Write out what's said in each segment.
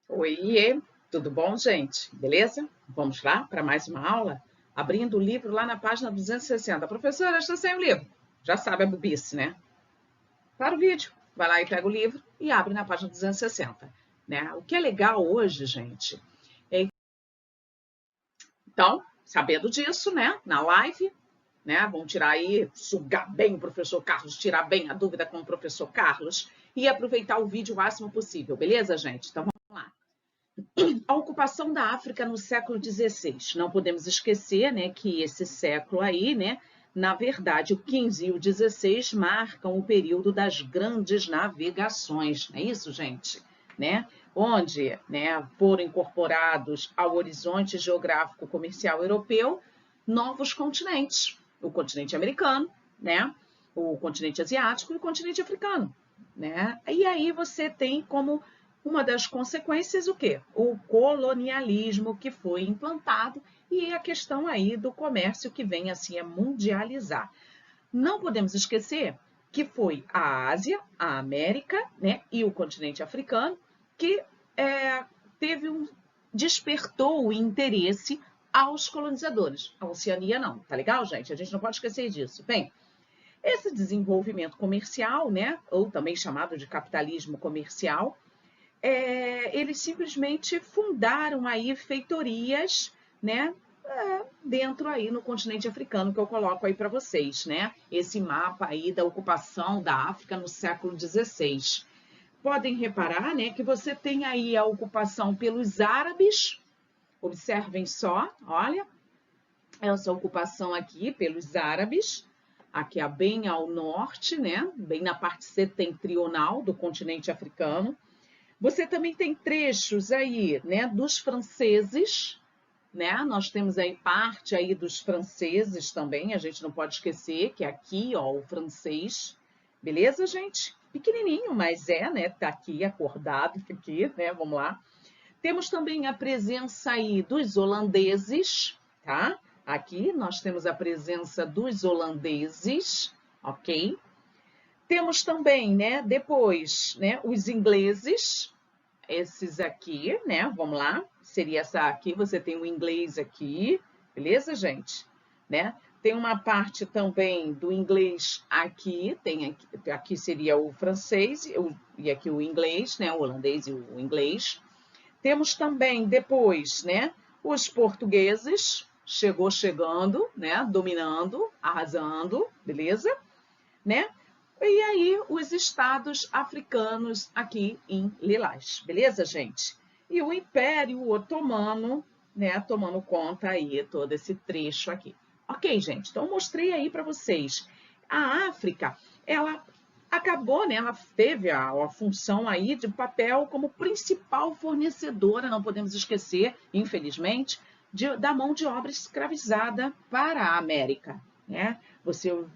Oiê, tudo bom, gente? Beleza? Vamos lá para mais uma aula? Abrindo o livro lá na página 260. Professora, estou sem o livro. Já sabe a bobice, né? Para o vídeo. Vai lá e pega o livro e abre na página 260. Né? O que é legal hoje, gente, é então, sabendo disso, né? Na live, né? Vamos tirar aí, sugar bem o professor Carlos, tirar bem a dúvida com o professor Carlos e aproveitar o vídeo o máximo possível, beleza, gente? Então vamos lá. A ocupação da África no século XVI. Não podemos esquecer, né, que esse século aí, né, na verdade, o XV e o XVI marcam o período das grandes navegações, não é isso, gente? Né? Onde, né, foram incorporados ao horizonte geográfico comercial europeu novos continentes, o continente americano, né, o continente asiático e o continente africano, né? E aí você tem como uma das consequências o quê? O colonialismo que foi implantado e a questão aí do comércio que vem assim a mundializar. Não podemos esquecer que foi a Ásia, a América, né, e o continente africano que teve despertou o interesse aos colonizadores. A Oceania não, tá legal, gente? A gente não pode esquecer disso. Bem, esse desenvolvimento comercial, né, ou também chamado de capitalismo comercial, eles simplesmente fundaram aí feitorias, né, dentro aí no continente africano que eu coloco aí para vocês, né? Esse mapa aí da ocupação da África no século XVI. Podem reparar, né, que você tem aí a ocupação pelos árabes. Observem só, olha, essa ocupação aqui pelos árabes, aqui é bem ao norte, né, bem na parte setentrional do continente africano. Você também tem trechos aí, né, dos franceses, né? Nós temos aí parte aí dos franceses também, a gente não pode esquecer que aqui, ó, o francês, beleza, gente? Pequenininho, mas né? Tá aqui acordado aqui, né? Vamos lá. Temos também a presença aí dos holandeses, tá? Aqui nós temos a presença dos holandeses, ok? Temos também, né, depois, né, os ingleses, esses aqui, né? Vamos lá. Seria essa aqui, você tem o inglês aqui, beleza, gente? Né? Tem uma parte também do inglês aqui, tem aqui seria o francês e aqui o inglês, né? O holandês e o inglês. Temos também depois, né? Os portugueses, chegando, né? Dominando, arrasando, beleza? Né? E aí, os estados africanos aqui em lilás, beleza, gente? E o Império Otomano, né, tomando conta aí todo esse trecho aqui. Ok, gente, então eu mostrei aí para vocês. A África, ela acabou, né, ela teve a função aí de papel como principal fornecedora, não podemos esquecer, infelizmente, da mão de obra escravizada para a América, né?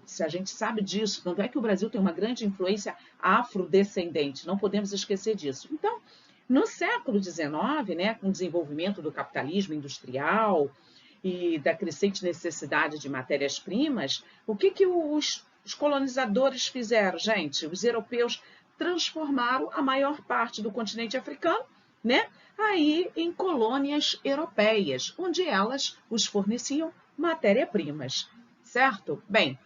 Se a gente sabe disso, tanto é que o Brasil tem uma grande influência afrodescendente, não podemos esquecer disso. Então, no século XIX, né, com o desenvolvimento do capitalismo industrial e da crescente necessidade de matérias-primas, o que os colonizadores fizeram, gente? Os europeus transformaram a maior parte do continente africano, né, aí em colônias europeias, onde elas os forneciam matéria-primas, certo? Bem,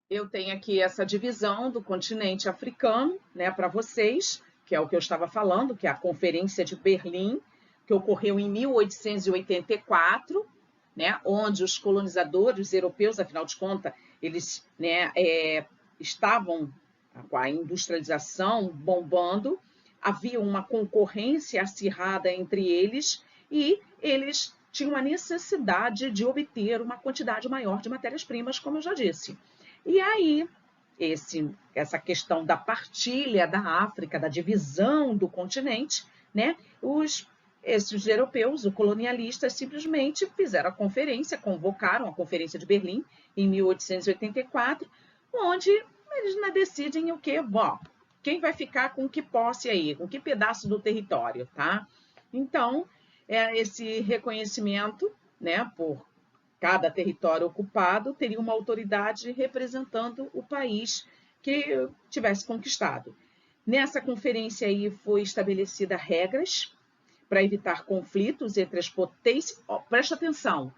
eu tenho aqui essa divisão do continente africano, né, para vocês, que é o que eu estava falando, que é a Conferência de Berlim, que ocorreu em 1884, né, onde os colonizadores europeus, afinal de contas, eles, né, estavam com a industrialização bombando, havia uma concorrência acirrada entre eles e eles tinham a necessidade de obter uma quantidade maior de matérias-primas, como eu já disse. E aí, essa questão da partilha da África, da divisão do continente, né? Esses europeus, os colonialistas, simplesmente fizeram a conferência, convocaram a Conferência de Berlim em 1884, onde eles decidem o quê? Bom, quem vai ficar com que posse aí, com que pedaço do território, tá? Então, esse reconhecimento, né, por cada território ocupado teria uma autoridade representando o país que tivesse conquistado. Nessa conferência aí foi estabelecida regras para evitar conflitos entre as potências. Oh, presta atenção,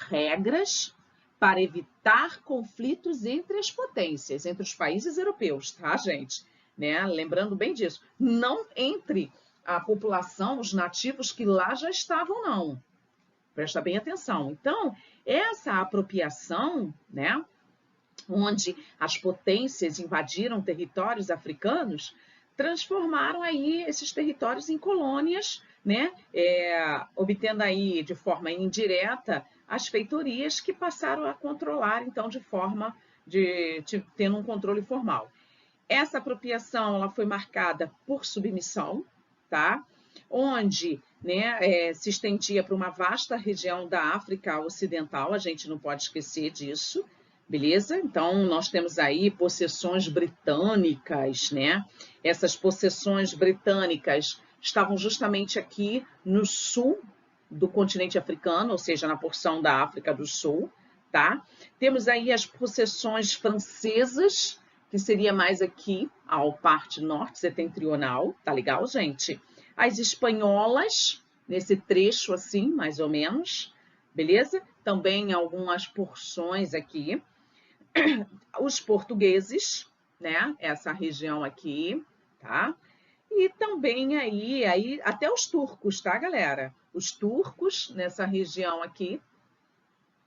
regras para evitar conflitos entre as potências, entre os países europeus, tá, gente? Né? Lembrando bem disso. Não entre a população, os nativos que lá já estavam, não. Presta bem atenção. Então, essa apropriação, né, onde as potências invadiram territórios africanos, transformaram aí esses territórios em colônias, né, obtendo aí de forma indireta as feitorias que passaram a controlar, então, de forma de tendo um controle formal. Essa apropriação ela foi marcada por submissão, tá? Onde, né, se estendia para uma vasta região da África Ocidental, a gente não pode esquecer disso, beleza? Então, nós temos aí possessões britânicas, né? Essas possessões britânicas estavam justamente aqui no sul do continente africano, ou seja, na porção da África do Sul, tá? Temos aí as possessões francesas, que seria mais aqui, ao parte norte setentrional, tá legal, gente? As espanholas, nesse trecho assim, mais ou menos, beleza? Também algumas porções aqui. Os portugueses, né? Essa região aqui, tá? E também aí até os turcos, tá, galera? Os turcos nessa região aqui,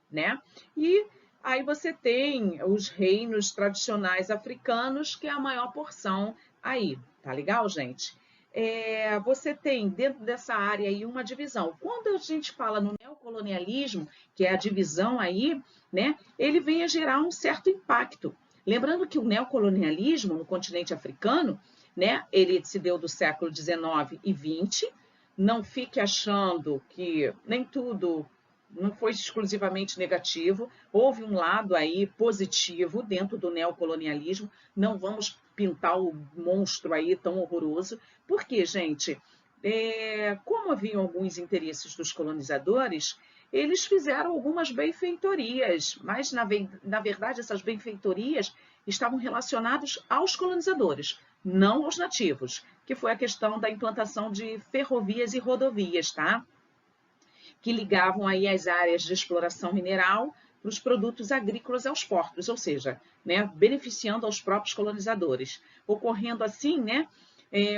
né? E aí você tem os reinos tradicionais africanos, que é a maior porção aí, tá legal, gente? Você tem dentro dessa área aí uma divisão. Quando a gente fala no neocolonialismo, que é a divisão aí, né? Ele vem a gerar um certo impacto. Lembrando que o neocolonialismo no continente africano, né? Ele se deu do século XIX e XX. Não fique achando que nem tudo não foi exclusivamente negativo, houve um lado aí positivo dentro do neocolonialismo, não vamos pintar o monstro aí tão horroroso, porque, gente, como haviam alguns interesses dos colonizadores, eles fizeram algumas benfeitorias, mas, na verdade, essas benfeitorias estavam relacionadas aos colonizadores, não aos nativos, que foi a questão da implantação de ferrovias e rodovias, tá? Que ligavam aí as áreas de exploração mineral para os produtos agrícolas aos portos, ou seja, né, beneficiando aos próprios colonizadores, ocorrendo assim, né,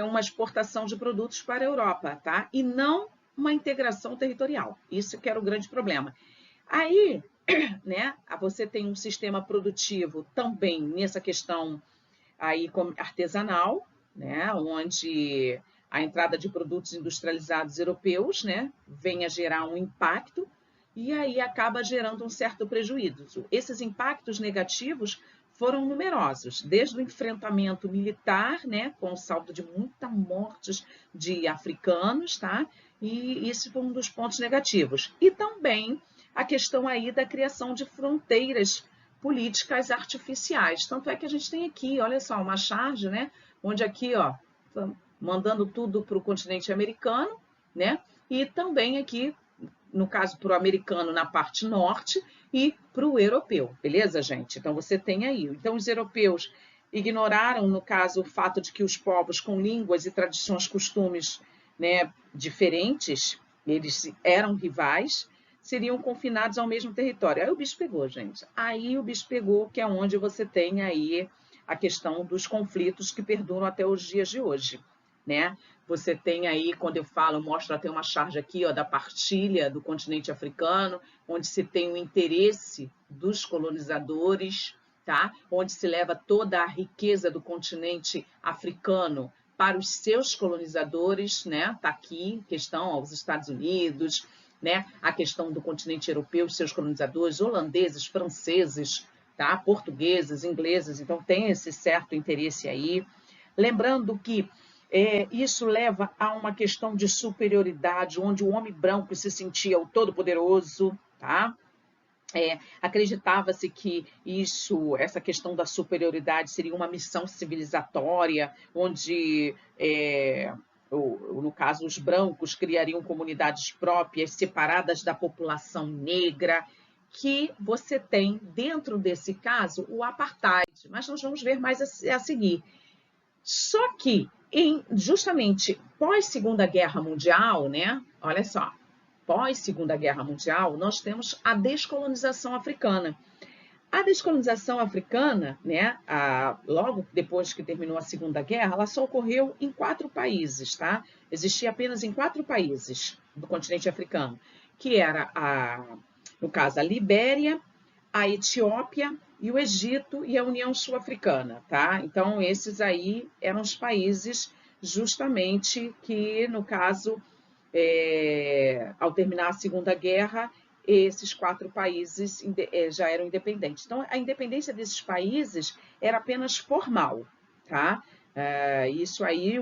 uma exportação de produtos para a Europa, tá? E não uma integração territorial. Isso que era o grande problema. Aí, né, você tem um sistema produtivo também nessa questão aí artesanal, né, onde a entrada de produtos industrializados europeus, né, vem a gerar um impacto e aí acaba gerando um certo prejuízo. Esses impactos negativos foram numerosos, desde o enfrentamento militar, né, com o saldo de muitas mortes de africanos, tá? E isso foi um dos pontos negativos. E também a questão aí da criação de fronteiras políticas artificiais. Tanto é que a gente tem aqui, olha só, uma charge, né, onde aqui, ó, mandando tudo para o continente americano, né? E também aqui, no caso, para o americano na parte norte e para o europeu, beleza, gente? Então, você tem aí. Então, os europeus ignoraram, no caso, o fato de que os povos com línguas e tradições, costumes, né, diferentes, eles eram rivais, seriam confinados ao mesmo território. Aí o bicho pegou, gente. Aí o bicho pegou, que é onde você tem aí a questão dos conflitos que perduram até os dias de hoje, né? Você tem aí, quando eu falo, mostro até uma charge aqui, ó, da partilha do continente africano, onde se tem o interesse dos colonizadores, tá? Onde se leva toda a riqueza do continente africano para os seus colonizadores, né? Tá aqui, questão aos Estados Unidos, né? A questão do continente europeu, seus colonizadores, holandeses, franceses, tá? Portugueses, ingleses, então tem esse certo interesse aí. Lembrando que isso leva a uma questão de superioridade, onde o homem branco se sentia o todo-poderoso, tá? Acreditava-se que essa questão da superioridade seria uma missão civilizatória, onde, no caso, os brancos criariam comunidades próprias, separadas da população negra, que você tem, dentro desse caso, o apartheid. Mas nós vamos ver mais a seguir. Só que Justamente pós-Segunda Guerra Mundial, né? Olha só, pós-Segunda Guerra Mundial, nós temos a descolonização africana. A descolonização africana, né, logo depois que terminou a Segunda Guerra, ela só ocorreu em 4 países, tá? Existia apenas em 4 países do continente africano, que era, no caso, a Libéria, a Etiópia e o Egito e a União Sul-Africana, tá? Então, esses aí eram os países justamente que, no caso, ao terminar a Segunda Guerra, esses 4 países já eram independentes. Então, a independência desses países era apenas formal, tá? Isso aí,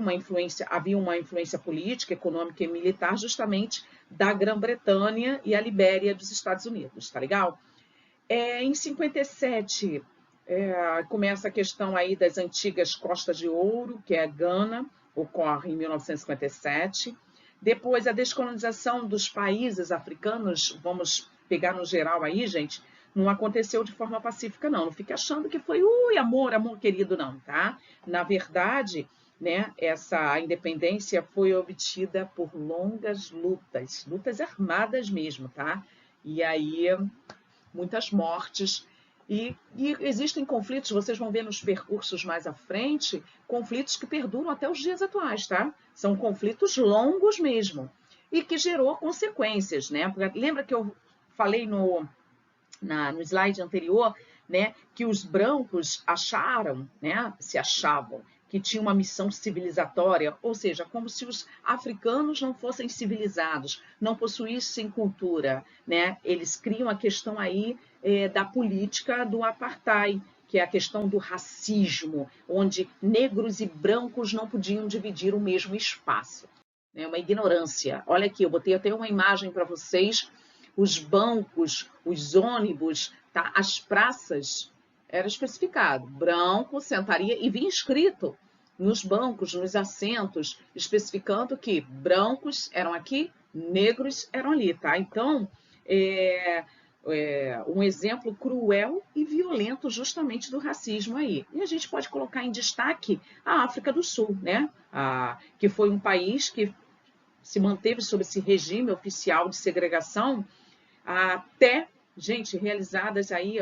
havia uma influência política, econômica e militar justamente da Grã-Bretanha e a Libéria dos Estados Unidos, tá legal? Em 57, começa a questão aí das antigas Costas de Ouro, que é a Gana, ocorre em 1957. Depois, a descolonização dos países africanos, vamos pegar no geral aí, gente, não aconteceu de forma pacífica, não. Não fique achando que foi, amor, amor querido, não, tá? Na verdade, né, essa independência foi obtida por longas lutas, lutas armadas mesmo, tá? E aí, muitas mortes. E existem conflitos, vocês vão ver nos percursos mais à frente, conflitos que perduram até os dias atuais, tá? São conflitos longos mesmo, e que gerou consequências, né? Porque lembra que eu falei no slide anterior, né, que os brancos se achavam que tinha uma missão civilizatória, ou seja, como se os africanos não fossem civilizados, não possuíssem cultura, né? Eles criam a questão aí da política do apartheid, que é a questão do racismo, onde negros e brancos não podiam dividir o mesmo espaço. É uma ignorância. Olha aqui, eu botei até uma imagem para vocês, os bancos, os ônibus, tá? As praças, era especificado, branco sentaria e vinha escrito nos bancos, nos assentos, especificando que brancos eram aqui, negros eram ali, tá? Então, um exemplo cruel e violento justamente do racismo aí. E a gente pode colocar em destaque a África do Sul, né? Que foi um país que se manteve sob esse regime oficial de segregação até, gente, realizadas aí,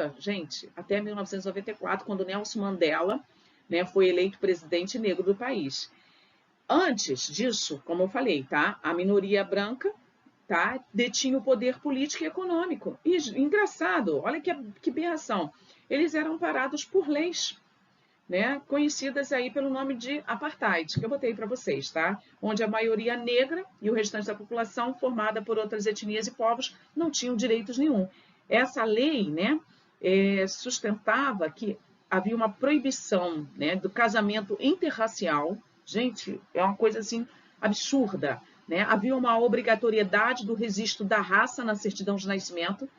até 1994, quando Nelson Mandela, né, foi eleito presidente negro do país. Antes disso, como eu falei, tá, a minoria branca, tá, detinha o poder político e econômico. E engraçado, olha que aberração, eles eram parados por leis, né, conhecidas aí pelo nome de apartheid, que eu botei para vocês, tá? Onde a maioria negra e o restante da população, formada por outras etnias e povos, não tinham direitos nenhum. Essa lei, né, sustentava que havia uma proibição, né, do casamento interracial. Gente, é uma coisa assim absurda, né? Havia uma obrigatoriedade do registro da raça na certidão de nascimento.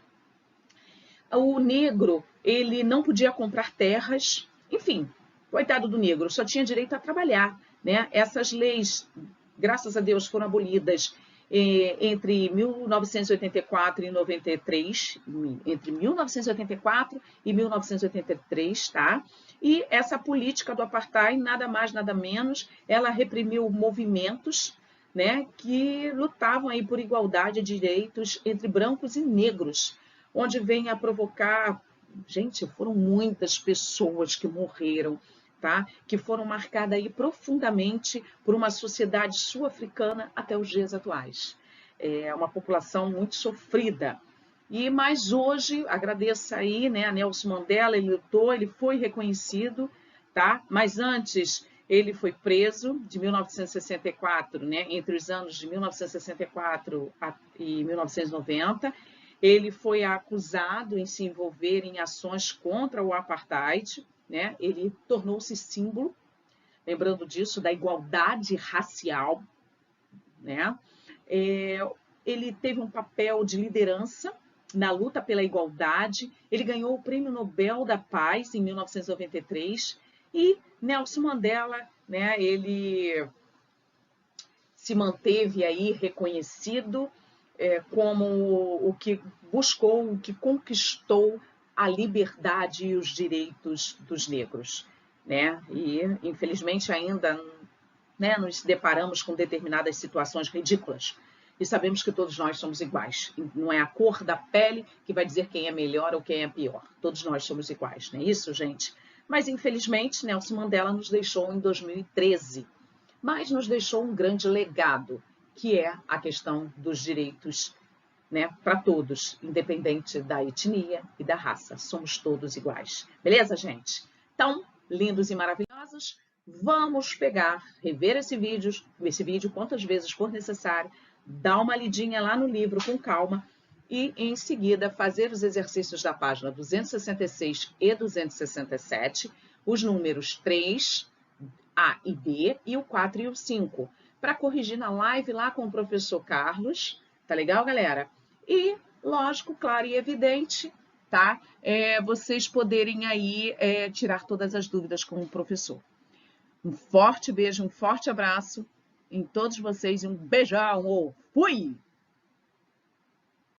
O negro, ele não podia comprar terras, enfim, coitado do negro, só tinha direito a trabalhar, né? Essas leis, graças a Deus, foram abolidas entre 1984 e 93, entre 1984 e 1983, tá? E essa política do apartheid, nada mais, nada menos, ela reprimiu movimentos, né, que lutavam aí por igualdade de direitos entre brancos e negros, onde vem a provocar, gente, foram muitas pessoas que morreram, tá? Que foram marcadas aí profundamente por uma sociedade sul-africana até os dias atuais. É uma população muito sofrida. Mas hoje, agradeço aí, né, a Nelson Mandela, ele lutou, ele foi reconhecido, tá? Mas antes ele foi preso de 1964, né, entre os anos de 1964 e 1990. Ele foi acusado em se envolver em ações contra o apartheid, né? Ele tornou-se símbolo, lembrando disso, da igualdade racial, né? Ele teve um papel de liderança na luta pela igualdade, ele ganhou o Prêmio Nobel da Paz em 1993, e Nelson Mandela, né, ele se manteve aí reconhecido como o que buscou, o que conquistou a liberdade e os direitos dos negros, né? E, infelizmente, ainda né, nos deparamos com determinadas situações ridículas e sabemos que todos nós somos iguais. Não é a cor da pele que vai dizer quem é melhor ou quem é pior. Todos nós somos iguais, não é isso, gente? Mas, infelizmente, Nelson Mandela nos deixou em 2013, mas nos deixou um grande legado, que é a questão dos direitos, né, para todos, independente da etnia e da raça. Somos todos iguais. Beleza, gente? Então, lindos e maravilhosos, vamos pegar, rever esse vídeo quantas vezes for necessário, dar uma lidinha lá no livro com calma e, em seguida, fazer os exercícios da página 266 e 267, os números 3, A e B, e o 4 e o 5, para corrigir na live lá com o professor Carlos. Tá legal, galera? E, lógico, claro e evidente, tá? Vocês poderem aí tirar todas as dúvidas com o professor. Um forte beijo, um forte abraço em todos vocês e um beijão. Fui!